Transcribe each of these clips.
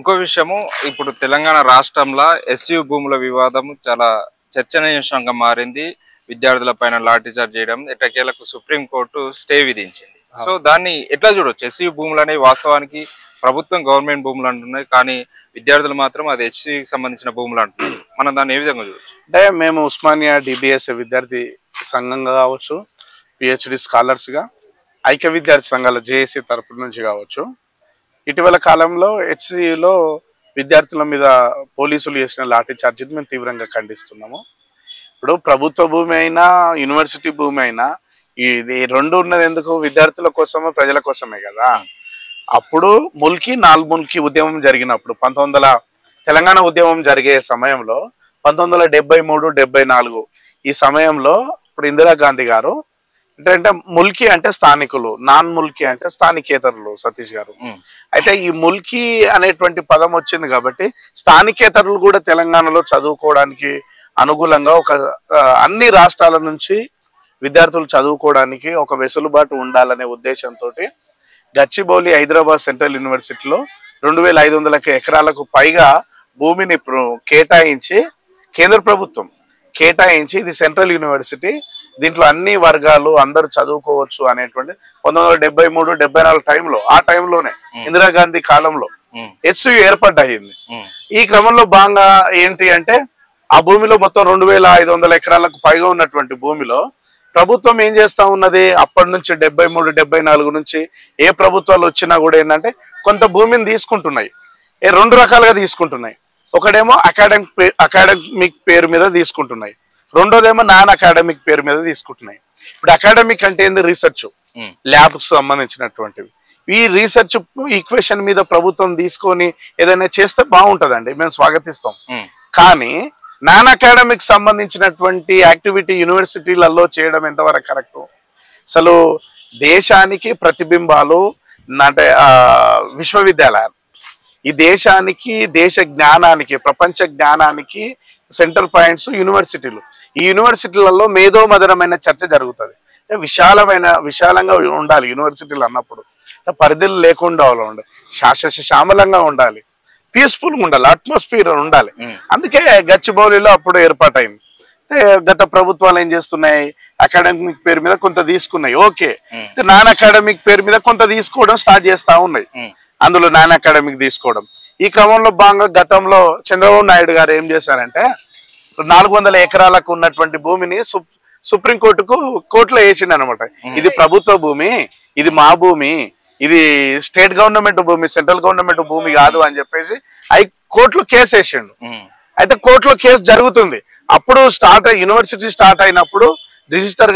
ఇంకో విషయము ఇప్పుడు తెలంగాణ రాష్ట్రంలో ఎస్యు భూముల వివాదం చాలా చర్చనీయాంశంగా మారింది. విద్యార్థుల పైన లాఠీ చార్జ్ చేయడం ఎట్టకేలకు సుప్రీంకోర్టు స్టే విధించింది. సో దాన్ని ఎట్లా చూడొచ్చు? ఎస్యు భూములు అనేవి వాస్తవానికి ప్రభుత్వం గవర్నమెంట్ భూములు అంటున్నాయి, కానీ విద్యార్థులు మాత్రం అది ఎస్యూకి సంబంధించిన భూములు అంటున్నారు. మనం దాన్ని ఏ విధంగా చూడొచ్చు? అంటే మేము ఉస్మానియా డిబిఎస్ విద్యార్థి సంఘంగా కావచ్చు, పిహెచ్డి స్కాలర్స్గా ఐక్య విద్యార్థి సంఘాల జేఏసీ తరపు నుంచి కావచ్చు, ఇటీవల కాలంలో హెచ్సియులో విద్యార్థుల మీద పోలీసులు చేసిన లాఠీ చార్జీని మేము తీవ్రంగా ఖండిస్తున్నాము. ఇప్పుడు ప్రభుత్వ భూమి అయినా యూనివర్సిటీ భూమి అయినా ఇది రెండు ఉన్నది ఎందుకు? విద్యార్థుల కోసమే, ప్రజల కోసమే కదా. అప్పుడు నాల్ ముల్కీ ఉద్యమం జరిగినప్పుడు తెలంగాణ ఉద్యమం జరిగే సమయంలో 1973-74 ఈ సమయంలో ఇప్పుడు ఇందిరాగాంధీ గారు అంటే ముల్కీ అంటే స్థానికులు, నాన్ ముల్కీ అంటే స్థానికేతరులు. సతీష్ గారు అయితే ఈ ముల్కీ అనేటువంటి పదం వచ్చింది కాబట్టి స్థానికేతరులు కూడా తెలంగాణలో చదువుకోవడానికి అనుకూలంగా అన్ని రాష్ట్రాల నుంచి విద్యార్థులు చదువుకోవడానికి ఒక వెసులుబాటు ఉండాలనే ఉద్దేశంతో గచ్చిబౌలి హైదరాబాద్ సెంట్రల్ యూనివర్సిటీలో 2500 ఎకరాలకు పైగా భూమిని కేటాయించి కేంద్ర ప్రభుత్వం కేటాయించి ఇది సెంట్రల్ యూనివర్సిటీ, దీంట్లో అన్ని వర్గాలు అందరూ చదువుకోవచ్చు అనేటువంటి 1973-74 ఆ టైంలోనే ఇందిరాగాంధీ కాలంలో హెచ్సియు ఏర్పడ్డాయింది. ఈ క్రమంలో భాగంగా ఏంటి అంటే ఆ భూమిలో మొత్తం 2500 ఎకరాలకు పైగా ఉన్నటువంటి భూమిలో ప్రభుత్వం ఏం చేస్తా ఉన్నది? అప్పటి నుంచి 73-74 నుంచి ఏ ప్రభుత్వాలు వచ్చినా కూడా ఏంటంటే కొంత భూమిని తీసుకుంటున్నాయి. రెండు రకాలుగా తీసుకుంటున్నాయి. ఒకటేమో అకాడమిక్ పేరు మీద తీసుకుంటున్నాయి, రెండోదేమో నాన్ అకాడమిక్ పేరు మీద తీసుకుంటున్నాయి. ఇప్పుడు అకాడమిక్ అంటే ఏంది? రీసెర్చ్ ల్యాబ్స్ సంబంధించినటువంటివి. ఈ రీసెర్చ్ ఈక్వేషన్ మీద ప్రభుత్వం తీసుకొని ఏదైనా చేస్తే బాగుంటదండి, మేము స్వాగతిస్తాం. కానీ నాన్ అకాడమిక్ సంబంధించినటువంటి యాక్టివిటీ యూనివర్సిటీలలో చేయడం ఎంతవరకు కరెక్ట్? అసలు దేశానికి ప్రతిబింబాలు అంటే విశ్వవిద్యాలయాలు, ఈ దేశానికి, దేశ జ్ఞానానికి, ప్రపంచ జ్ఞానానికి సెంటర్ పాయింట్స్ యూనివర్సిటీలు. ఈ యూనివర్సిటీలలో మేధోమదనమైన చర్చ జరుగుతుంది. విశాలంగా ఉండాలి యూనివర్సిటీలు అన్నప్పుడు, పరిధులు లేకుండా ఉండాలి, శ్యామలంగా ఉండాలి, పీస్ఫుల్గా ఉండాలి, అట్మాస్ఫియర్ ఉండాలి. అందుకే గచ్చిబౌలిలో అప్పుడు ఏర్పాటైంది. గత ప్రభుత్వాలు ఏం చేస్తున్నాయి? అకాడమిక్ పేరు మీద కొంత తీసుకున్నాయి, ఓకే. నాన్ అకాడమిక్ పేరు మీద కొంత తీసుకోవడం స్టార్ట్ చేస్తా ఉన్నాయి. అందులో నాన్ అకాడమిక్ తీసుకోవడం ఈ క్రమంలో భాగంగా గతంలో చంద్రబాబు నాయుడు గారు ఏం చేశారంటే 400 ఎకరాలకు ఉన్నటువంటి భూమిని కోర్టులో వేసిండు అనమాట. ఇది ప్రభుత్వ భూమి, ఇది మా భూమి, ఇది స్టేట్ గవర్నమెంట్ భూమి, సెంట్రల్ గవర్నమెంట్ భూమి కాదు అని చెప్పేసి కోర్టులో కేసు వేసిండు. అయితే కోర్టులో కేసు జరుగుతుంది. అప్పుడు యూనివర్సిటీ స్టార్ట్ అయినప్పుడు రిజిస్టర్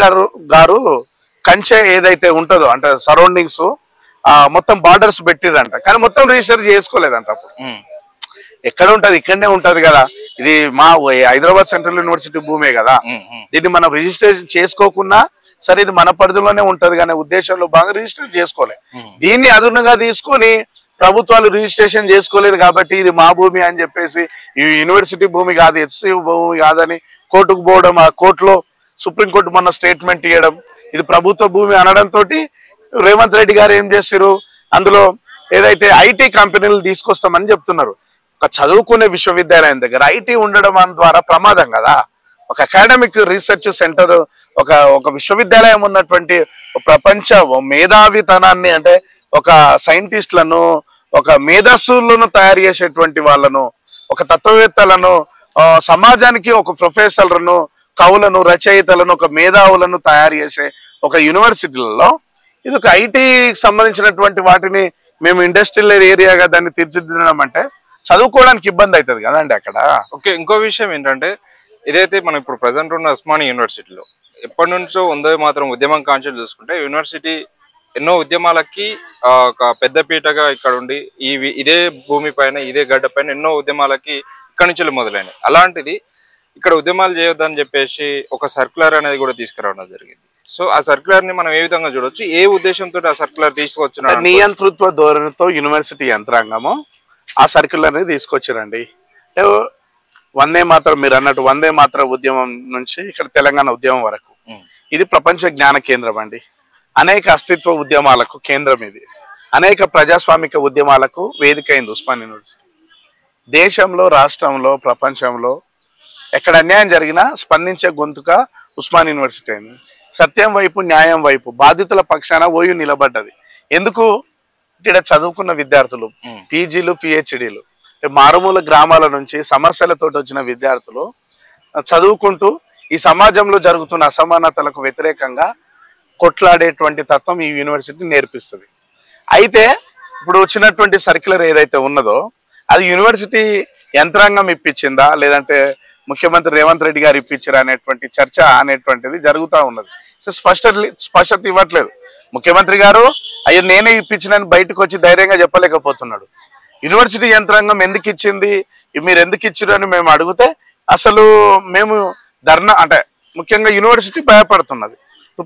గారు కంచె ఏదైతే ఉంటుందో అంటే సరౌండింగ్స్ మొత్తం బార్డర్స్ పెట్టిరంట, కానీ మొత్తం రిజిస్టర్ చేసుకోలేదంట. అప్పుడు ఎక్కడ ఉంటది? ఇక్కడనే ఉంటది కదా, ఇది మా హైదరాబాద్ సెంట్రల్ యూనివర్సిటీ భూమే కదా, దీన్ని మనం రిజిస్ట్రేషన్ చేసుకోకున్నా సరే ఇది మన పరిధిలోనే ఉంటది కానీ ఉద్దేశంలో బాగా రిజిస్టర్ చేసుకోలే. దీన్ని అదునుగా తీసుకొని ప్రభుత్వాలు రిజిస్ట్రేషన్ చేసుకోలేదు కాబట్టి ఇది మా భూమి అని చెప్పేసి ఈ యూనివర్సిటీ భూమి కాదు, హెచ్సియు భూమి కాదని కోర్టుకు పోవడం, ఆ కోర్టులో సుప్రీంకోర్టు మొన్న స్టేట్మెంట్ ఇవ్వడం, ఇది ప్రభుత్వ భూమి అనడంతో రేవంత్ రెడ్డి గారు ఏం చేశారు? అందులో ఏదైతే ఐటీ కంపెనీలు తీసుకొస్తామని చెప్తున్నారు. ఒక చదువుకునే విశ్వవిద్యాలయం దగ్గర ఐటీ ఉండడం ద్వారా ప్రమాదం కదా. ఒక అకాడమిక్ రీసెర్చ్ సెంటర్, ఒక విశ్వవిద్యాలయం ఉన్నటువంటి ప్రపంచ మేధావితనాన్ని అంటే ఒక సైంటిస్టులను, ఒక మేధస్సులను తయారు చేసేటువంటి వాళ్ళను, ఒక తత్వవేత్తలను, సమాజానికి ఒక ప్రొఫెసర్లను, కవులను, రచయితలను, ఒక మేధావులను తయారు చేసే ఒక యూనివర్సిటీలలో ఇది ఒక ఐటీకి సంబంధించినటువంటి వాటిని మేము ఇండస్ట్రియల్ ఏరియాగా దాన్ని తీర్చిదిద్దడం అంటే చదువుకోవడానికి ఇబ్బంది అవుతుంది కదండి అక్కడ. ఓకే, ఇంకో విషయం ఏంటంటే ఇదైతే మనం ఇప్పుడు ప్రజెంట్ ఉన్న ఉస్మానియా యూనివర్సిటీలో ఎప్పటి నుంచో వందే మాత్రం ఉద్యమం కాన్సెప్ట్ చూసుకుంటే యూనివర్సిటీ ఎన్నో ఉద్యమాలకి ఒక పెద్దపీటగా ఇక్కడ ఉండి ఇదే భూమి పైన, ఇదే గడ్డ పైన ఎన్నో ఉద్యమాలకి ఇక్కడ నుంచి మొదలైనవి. అలాంటిది ఇక్కడ ఉద్యమాలు చేయొద్దని చెప్పేసి ఒక సర్క్యులర్ అనేది కూడా తీసుకురావడం జరిగింది. సో ఆ సర్క్యులర్ ని మనం ఏ విధంగా చూడొచ్చు? ఏ ఉద్దేశంతో ఆ సర్క్యులర్ తీసుకొచ్చిన? నియంతృత్వ ధోరణితో యూనివర్సిటీ యంత్రాంగము ఆ సర్క్యులర్ ని తీసుకొచ్చారండి. వందే మాత్రం, మీరు అన్నట్టు వందే మాత్రం ఉద్యమం నుంచి ఇక్కడ తెలంగాణ ఉద్యమం వరకు ఇది ప్రపంచ జ్ఞాన కేంద్రం అండి. అనేక అస్తిత్వ ఉద్యమాలకు కేంద్రం ఇది, అనేక ప్రజాస్వామిక ఉద్యమాలకు వేదిక అయింది ఉస్మానియా యూనివర్సిటీ. దేశంలో, రాష్ట్రంలో, ప్రపంచంలో ఎక్కడ అన్యాయం జరిగినా స్పందించే గొంతుక ఉస్మాన్ యూనివర్సిటీ అయింది. సత్యం వైపు, న్యాయం వైపు బాధితుల పక్షాన ఓయూ నిలబడ్డది. ఎందుకు? ఇక్కడ చదువుకున్న విద్యార్థులు, పీజీలు, పిహెచ్డీలు, మారుమూల గ్రామాల నుంచి సమస్యలతో వచ్చిన విద్యార్థులు చదువుకుంటూ ఈ సమాజంలో జరుగుతున్న అసమానతలకు వ్యతిరేకంగా కొట్లాడేటువంటి తత్వం ఈ యూనివర్సిటీ నేర్పిస్తుంది. అయితే ఇప్పుడు వచ్చినటువంటి సర్క్యులర్ ఏదైతే ఉన్నదో అది యూనివర్సిటీ యంత్రాంగం ఇప్పించిందా లేదంటే ముఖ్యమంత్రి రేవంత్ రెడ్డి గారు ఇప్పించారా అనేటువంటి చర్చ అనేటువంటిది జరుగుతూ ఉన్నది. స్పష్టత ఇవ్వట్లేదు. ముఖ్యమంత్రి గారు అయ్యో నేనే ఇప్పించినని బయటకు వచ్చి ధైర్యంగా చెప్పలేకపోతున్నాడు. యూనివర్సిటీ యంత్రాంగం ఎందుకు ఇచ్చింది, మీరు ఎందుకు ఇచ్చారు అని మేము అడిగితే అసలు మేము ధర్నా అంటే ముఖ్యంగా యూనివర్సిటీ భయపడుతున్నది,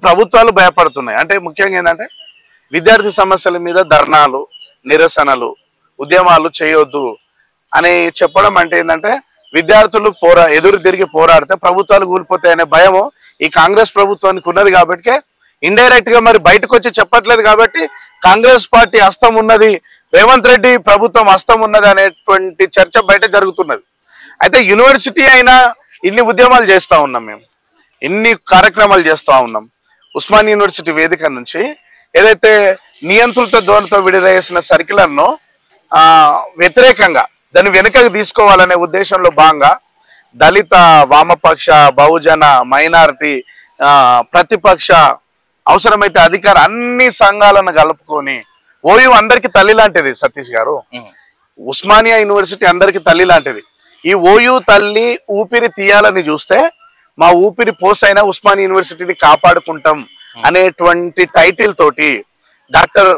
ప్రభుత్వాలు భయపడుతున్నాయి. అంటే ముఖ్యంగా ఏంటంటే విద్యార్థి సమస్యల మీద ధర్నాలు, నిరసనలు, ఉద్యమాలు చేయొద్దు అని చెప్పడం అంటే ఏంటంటే విద్యార్థులు ఎదురు తిరిగి పోరాడితే ప్రభుత్వాలు కూలిపోతాయనే భయము ఈ కాంగ్రెస్ ప్రభుత్వానికి ఉన్నది. కాబట్టి ఇండైరెక్ట్ గా మరి బయటకు వచ్చి చెప్పట్లేదు. కాబట్టి కాంగ్రెస్ పార్టీ హస్తం ఉన్నది, రేవంత్ రెడ్డి ప్రభుత్వం హస్తం ఉన్నది అనేటువంటి చర్చ బయట జరుగుతున్నది. అయితే యూనివర్సిటీ అయినా ఇన్ని ఉద్యమాలు చేస్తూ ఉన్నాం, మేము ఇన్ని కార్యక్రమాలు చేస్తూ ఉన్నాం. ఉస్మాన్ యూనివర్సిటీ వేదిక నుంచి ఏదైతే నియంత్రిత ధోరణితో విడుదల చేసిన సర్క్యులర్ను వ్యతిరేకంగా దాన్ని వెనుకకు తీసుకోవాలనే ఉద్దేశంలో భాగంగా దళిత, వామపక్ష, బహుజన, మైనారిటీ, ప్రతిపక్ష, అవసరమైతే అధికార అన్ని సంఘాలను కలుపుకొని ఓయూ అందరికి తల్లి లాంటిది. సతీష్ గారు, ఉస్మానియా యూనివర్సిటీ అందరికి తల్లి లాంటిది. ఈ ఓయూ తల్లి ఊపిరి తీయాలని చూస్తే మా ఊపిరి పోసైనా ఉస్మాన్ యూనివర్సిటీని కాపాడుకుంటాం అనేటువంటి టైటిల్ తోటి డాక్టర్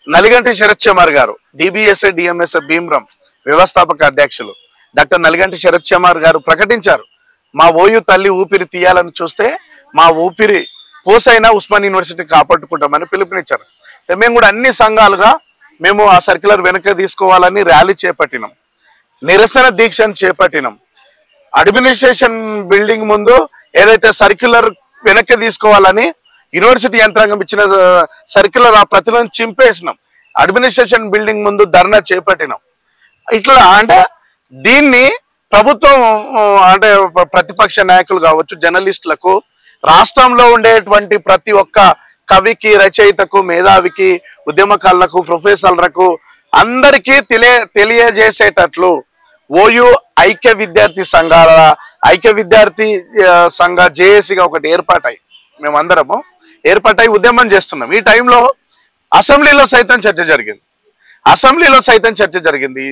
నలిగంటి శరత్ చమర్ గారు, డిబిఎస్ఏ డిఎంఎస్ఏ భీమ్రం వ్యవస్థాపక అధ్యక్షులు డాక్టర్ నలిగంటి శరత్ చమర్ గారు ప్రకటించారు, మా ఓయూ తల్లి ఊపిరి తీయాలని చూస్తే మా ఊపిరి పోసైనా ఉస్మాన్ యూనివర్సిటీ కాపాడుకుంటామని పిలుపునిచ్చారు. మేము కూడా అన్ని సంఘాలుగా మేము ఆ సర్క్యులర్ వెనక తీసుకోవాలని ర్యాలీ చేపట్టినాం, నిరసన దీక్షను చేపట్టినాం. అడ్మినిస్ట్రేషన్ బిల్డింగ్ ముందు ఏదైతే సర్క్యులర్ వెనక్కి తీసుకోవాలని యూనివర్సిటీ యంత్రాంగం ఇచ్చిన సర్క్యులర్ ఆ ప్రతులను చింపేసినాం. అడ్మినిస్ట్రేషన్ బిల్డింగ్ ముందు ధర్నా చేపట్టినాం. ఇట్లా అంటే దీన్ని ప్రభుత్వం అంటే ప్రతిపక్ష నాయకులు కావచ్చు, జర్నలిస్టులకు, రాష్ట్రంలో ఉండేటువంటి ప్రతి ఒక్క కవికి, రచయితకు, మేధావికి, ఉద్యమకారులకు, ప్రొఫెసర్లకు అందరికీ తెలియజేసేటట్లు ఓయూ ఐక్య విద్యార్థి సంఘాల ఐక్య విద్యార్థి సంఘ జేఏసీగా ఒకటి ఏర్పాటై మేమందరము ఏర్పాటై ఉద్యమం చేస్తున్నాం. ఈ టైంలో అసెంబ్లీలో సైతం చర్చ జరిగింది.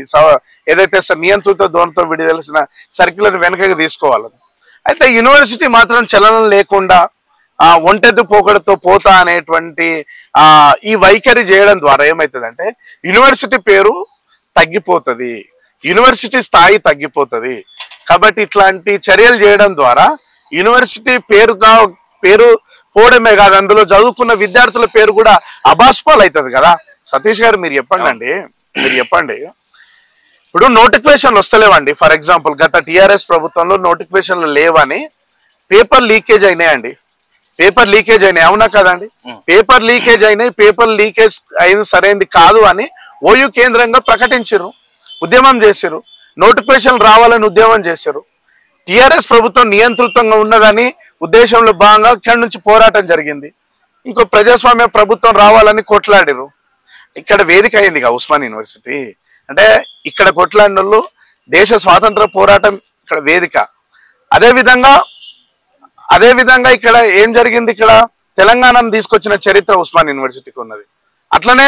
ఏదైతే నియంత్రిత ధోరణితో విడుదలసిన సర్క్యులర్ వెనకకి తీసుకోవాలని. అయితే యూనివర్సిటీ మాత్రం చలనం లేకుండా ఒంటెద్దు పోకడతో పోతా అనేటువంటి ఈ వైఖరి చేయడం ద్వారా ఏమవుతుందంటే యూనివర్సిటీ పేరు తగ్గిపోతుంది, యూనివర్సిటీ స్థాయి తగ్గిపోతుంది. కాబట్టి ఇట్లాంటి చర్యలు చేయడం ద్వారా యూనివర్సిటీ పేరు పోవడమే కాదు, అందులో చదువుకున్న విద్యార్థుల పేరు కూడా అభాస్పాలు అవుతుంది కదా. సతీష్ గారు మీరు చెప్పండి, ఇప్పుడు నోటిఫికేషన్లు వస్తలేవండి. ఫర్ ఎగ్జాంపుల్ గత టిఆర్ఎస్ ప్రభుత్వంలో నోటిఫికేషన్లు లేవని పేపర్ లీకేజ్ అయినాయండి, పేపర్ లీకేజ్ అయినాయి, అవునా కదండి? పేపర్ లీకేజ్ అయినాయి, పేపర్ లీకేజ్ అయిన సరైనది కాదు అని ఓయూ కేంద్రంగా ప్రకటించారు, ఉద్యమం చేశారు, నోటిఫికేషన్ రావాలని ఉద్యమం చేశారు. టిఆర్ఎస్ ప్రభుత్వం నియంత్రితంగా ఉన్నదని ఉద్దేశంలో భాగంగా ఇక్కడి నుంచి పోరాటం జరిగింది. ఇంకో ప్రజాస్వామ్య ప్రభుత్వం రావాలని కొట్లాడారు. ఇక్కడ వేదిక అయింది ఉస్మాన్ యూనివర్సిటీ అంటే ఇక్కడ కొట్లాడిన వాళ్ళు దేశ స్వాతంత్ర పోరాటం ఇక్కడ వేదిక. అదేవిధంగా ఇక్కడ ఏం జరిగింది, ఇక్కడ తెలంగాణను తీసుకొచ్చిన చరిత్ర ఉస్మాన్ యూనివర్సిటీకి ఉన్నది. అట్లనే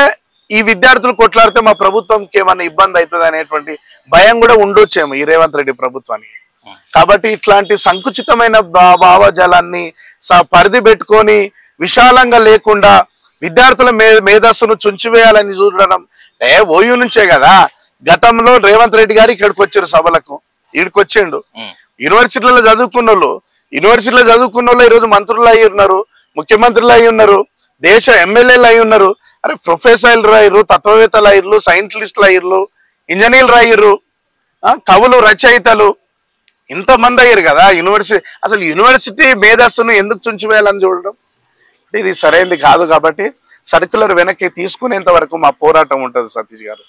ఈ విద్యార్థులు కొట్లాడితే మా ప్రభుత్వంకి ఏమన్నా ఇబ్బంది అవుతుంది అనేటువంటి భయం కూడా ఉండొచ్చేమో ఈ రేవంత్ రెడ్డి ప్రభుత్వానికి. కాబట్టి ఇట్లాంటి సంకుచితమైన భావజాలాన్ని పరిధి పెట్టుకొని విశాలంగా లేకుండా విద్యార్థుల మేధస్సును చుంచివేయాలని చూడడం ఓయూ నుంచే కదా. గతంలో రేవంత్ రెడ్డి గారు ఇక్కడికి వచ్చారు సభలకు, ఇక్కడికి వచ్చిండు. యూనివర్సిటీలో చదువుకున్న వాళ్ళు ఈరోజు మంత్రులు అయి ఉన్నారు, ముఖ్యమంత్రులు అయి ఉన్నారు, దేశ ఎమ్మెల్యేలు అయి ఉన్నారు. అరే ప్రొఫెసర్లు అయ్యారు, తత్వవేత్తలు అయ్యారు, సైంటిస్టులు అయ్యారు, ఇంజనీర్లు అయ్యారు, కవులు, రచయితలు ఇంతమంది అయ్యారు కదా. అసలు యూనివర్సిటీ మేధస్సును ఎందుకు చుంచివేయాలని చూడడం ఇది సరైనది కాదు. కాబట్టి సర్క్యులర్ వెనక్కి తీసుకునేంత వరకు మా పోరాటం ఉంటుంది సతీష్ గారు.